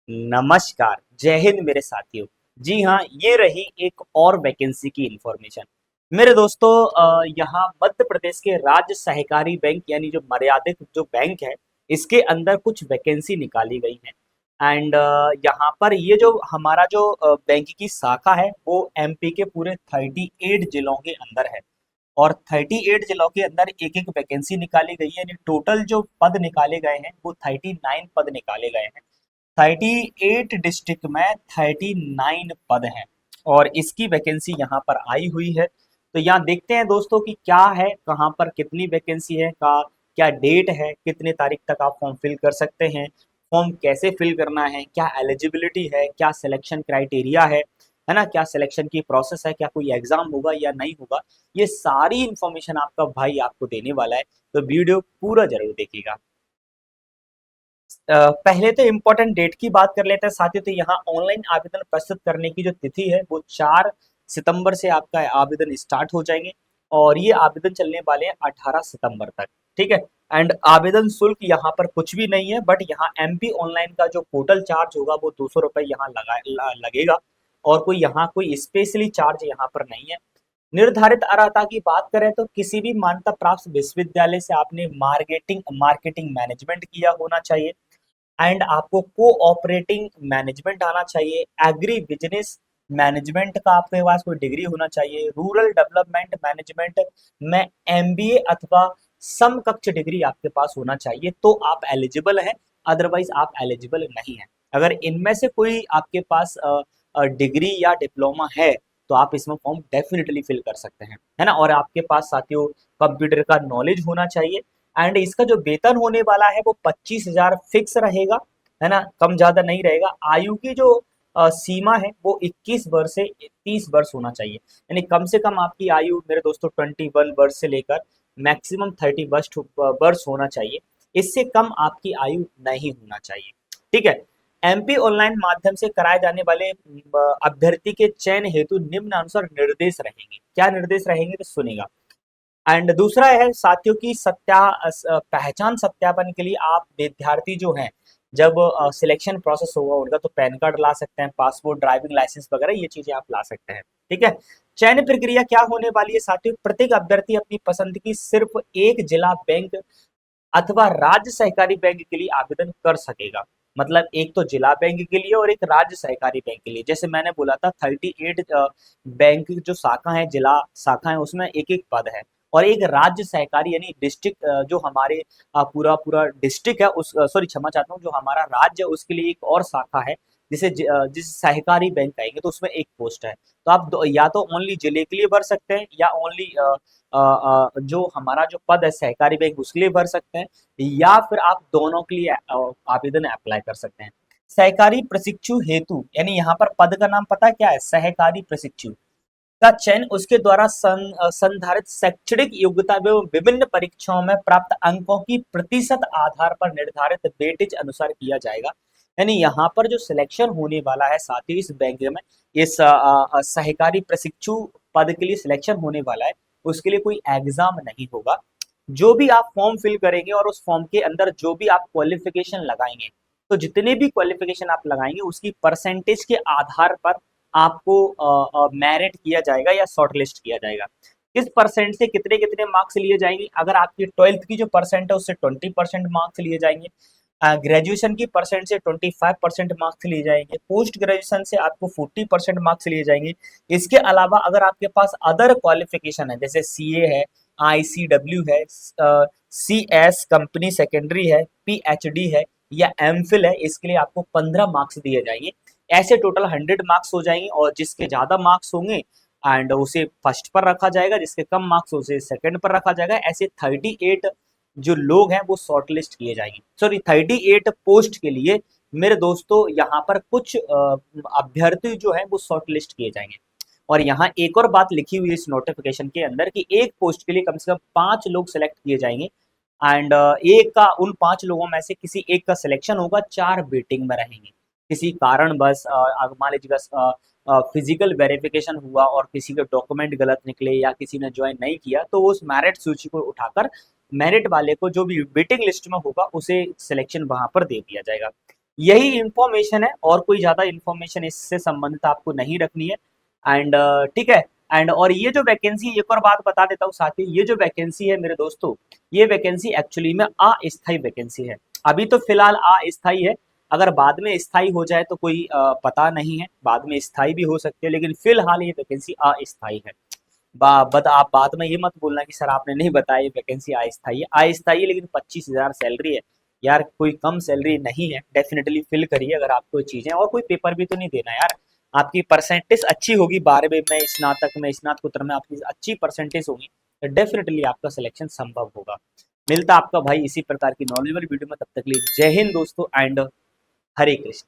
नमस्कार, जय हिंद मेरे साथियों। जी हाँ, ये रही एक और वैकेंसी की इंफॉर्मेशन। मेरे दोस्तों, यहाँ मध्य प्रदेश के राज्य सहकारी बैंक यानी जो मर्यादित जो बैंक है, इसके अंदर कुछ वैकेंसी निकाली गई है। एंड यहाँ पर ये जो हमारा जो बैंक की शाखा है, वो एमपी के पूरे 38 जिलों के अंदर है। और 38 जिलों के अंदर एक एक वैकेंसी निकाली गई है, यानी टोटल जो पद निकाले गए हैं वो 39 पद निकाले गए हैं। 38 डिस्ट्रिक्ट में 39 पद हैं और इसकी वैकेंसी यहाँ पर आई हुई है। तो यहाँ देखते हैं दोस्तों कि क्या है, कहाँ पर कितनी वैकेंसी है, का क्या डेट है, कितने तारीख तक आप फॉर्म फिल कर सकते हैं, फॉर्म कैसे फिल करना है, क्या एलिजिबिलिटी है, क्या सिलेक्शन क्राइटेरिया है ना, क्या सिलेक्शन की प्रोसेस है, क्या कोई एग्जाम होगा या नहीं होगा। ये सारी इंफॉर्मेशन आपका भाई आपको देने वाला है, तो वीडियो पूरा जरूर देखिएगा। पहले तो इम्पोर्टेंट डेट की बात कर लेते हैं साथियों। तो यहाँ ऑनलाइन आवेदन प्रस्तुत करने की जो तिथि है वो 4 सितंबर से आपका आवेदन स्टार्ट हो जाएंगे और ये आवेदन चलने वाले हैं 18 सितंबर तक। ठीक है। एंड आवेदन शुल्क यहाँ पर कुछ भी नहीं है, बट यहाँ एमपी ऑनलाइन का जो पोर्टल चार्ज होगा वो 200 रुपये यहाँ लगेगा और कोई यहाँ कोई स्पेशली चार्ज यहाँ पर नहीं है। निर्धारित अर्हता की बात करें तो किसी भी मान्यता प्राप्त विश्वविद्यालय से आपने मार्केटिंग मार्केटिंग मैनेजमेंट किया होना चाहिए। एंड आपको कोऑपरेटिंग मैनेजमेंट आना चाहिए। एग्री बिजनेस मैनेजमेंट का आपके पास कोई डिग्री होना चाहिए। रूरल डेवलपमेंट मैनेजमेंट में एमबीए अथवा समकक्ष डिग्री आपके पास होना चाहिए, तो आप एलिजिबल हैं। अदरवाइज आप एलिजिबल नहीं है। अगर इनमें से कोई आपके पास डिग्री या डिप्लोमा है तो आप इसमें फॉर्म डेफिनेटली फिल कर सकते हैं, है ना। और आपके पास साथियों कंप्यूटर का नॉलेज होना चाहिए। एंड इसका जो वेतन होने वाला है वो 25,000 फिक्स रहेगा, है ना, कम ज्यादा नहीं रहेगा। आयु की जो सीमा है वो 21 वर्ष से 30 वर्ष होना चाहिए, यानी कम से कम आपकी आयु मेरे दोस्तों 21 वर्ष से लेकर मैक्सिमम 30 वर्ष होना चाहिए। इससे कम आपकी आयु नहीं होना चाहिए। ठीक है। एमपी ऑनलाइन माध्यम से कराए जाने वाले अभ्यर्थी के चयन हेतु निम्नानुसार निर्देश रहेंगे। क्या निर्देश रहेंगे तो सुनेगा। एंड दूसरा है साथियों की पहचान सत्यापन के लिए आप विद्यार्थी जो हैं, जब सिलेक्शन प्रोसेस होगा उनका, तो पैन कार्ड ला सकते हैं, पासपोर्ट, ड्राइविंग लाइसेंस वगैरह ये चीजें आप ला सकते हैं। ठीक है। चयन प्रक्रिया क्या होने वाली है साथियों, प्रत्येक अभ्यर्थी अपनी पसंद की सिर्फ एक जिला बैंक अथवा राज्य सहकारी बैंक के लिए आवेदन कर सकेगा। मतलब एक तो जिला बैंक के लिए और एक राज्य सहकारी बैंक के लिए। जैसे मैंने बोला था 38 बैंक जो शाखा है, जिला शाखा है, उसमें एक एक पद है। और एक राज्य सहकारी यानी डिस्ट्रिक्ट, जो हमारे पूरा पूरा डिस्ट्रिक्ट है उस, सॉरी क्षमा चाहता हूँ, जो हमारा राज्य है उसके लिए एक और शाखा है जिसे जिस सहकारी बैंक कहेंगे, तो उसमें एक पोस्ट है। तो आप या तो ओनली जिले के लिए भर सकते हैं या ओनली जो हमारा जो पद है सहकारी बैंक उसके लिए भर सकते हैं, या फिर आप दोनों के लिए आवेदन अप्लाई कर सकते हैं। सहकारी प्रशिक्षु हेतु यानी यहाँ पर पद का नाम पता है क्या है, सहकारी प्रशिक्षु का चयन उसके द्वारा संधारित शैक्षणिक योग्यता एवं विभिन्न परीक्षाओं में प्राप्त अंकों की प्रतिशत आधार पर निर्धारित वेटेज अनुसार किया जाएगा। यानी यहाँ पर जो सिलेक्शन होने वाला है साथ ही इस बैंक में, इस सहकारी प्रशिक्षु पद के लिए सिलेक्शन होने वाला है, उसके लिए कोई एग्जाम नहीं होगा। जो भी आप फॉर्म फिल करेंगे और उस फॉर्म के अंदर जो भी आप क्वालिफिकेशन लगाएंगे, तो जितने भी क्वालिफिकेशन आप लगाएंगे उसकी परसेंटेज के आधार पर आपको मेरिट किया जाएगा या शॉर्टलिस्ट किया जाएगा। किस परसेंट से कितने कितने मार्क्स लिए जाएंगे, अगर आपकी 12th की जो परसेंट है उससे 20% मार्क्स लिए जाएंगे। ग्रेजुएशन की परसेंट से 25% मार्क्स लिए जाएंगे। पोस्ट ग्रेजुएशन से आपको 40% मार्क्स लिए जाएंगे। इसके अलावा अगर आपके पास अदर क्वालिफिकेशन है, जैसे सीए है, आईसीडब्ल्यू है, सीएस कंपनी सेकेंडरी है, पीएचडी है या एमफिल है, इसके लिए आपको 15 मार्क्स दिए जाएंगे। ऐसे टोटल 100 मार्क्स हो जाएंगे और जिसके ज्यादा मार्क्स होंगे एंड उसे फर्स्ट पर रखा जाएगा, जिसके कम मार्क्स उसे सेकंड पर रखा जाएगा। ऐसे 38 जो लोग हैं वो शॉर्ट लिस्ट किए जाएंगे। सॉरी, 38 पोस्ट के लिए मेरे दोस्तों यहाँ पर कुछ अभ्यर्थी जो है वो शॉर्ट लिस्ट किए जाएंगे। और यहाँ एक और बात लिखी हुई है इस नोटिफिकेशन के अंदर कि एक पोस्ट के लिए कम से कम 5 लोग सेलेक्ट किए जाएंगे। एंड एक का उन 5 लोगों में से किसी एक का सिलेक्शन होगा, 4 वेटिंग में रहेंगे। किसी कारण बस मान लीजिएगा फिजिकल वेरिफिकेशन हुआ और किसी के डॉक्यूमेंट गलत निकले या किसी ने ज्वाइन नहीं किया, तो उस मेरिट सूची को उठाकर मेरिट वाले को जो भी वेटिंग लिस्ट में होगा उसे सिलेक्शन वहां पर दे दिया जाएगा। यही इंफॉर्मेशन है, और कोई ज़्यादा इंफॉर्मेशन इससे संबंधित आपको नहीं रखनी है। एंड ठीक है। एंड और ये जो वैकेंसी, एक और बात बता देता हूँ साथी, ये जो वैकेंसी है मेरे दोस्तों, ये वैकेंसी एक्चुअली में अस्थायी वैकेंसी है। अभी तो फिलहाल अस्थायी है, अगर बाद में स्थायी हो जाए तो कोई पता नहीं है, बाद में स्थायी भी हो सकती है, लेकिन फिलहाल ये वैकेंसी अस्थायी है। बट आप बाद में ये मत बोलना कि सर आपने नहीं बताया ये वैकेंसी अस्थायी है। अस्थायी है, लेकिन 25,000 सैलरी है। यार कोई कम सैलरी नहीं है, डेफिनेटली फिल करिए अगर आपको चीजें, और कोई पेपर भी तो नहीं देना यार। आपकी परसेंटेज अच्छी होगी, 12वीं में, स्नातक में, स्नातकोत्तर में आपकी अच्छी परसेंटेज होगी, तो डेफिनेटली आपका सिलेक्शन संभव होगा। मिलता आपका भाई इसी प्रकार की नॉलेजेबल वीडियो में, तब तक के लिए जय हिंद दोस्तों, एंड हरे कृष्ण।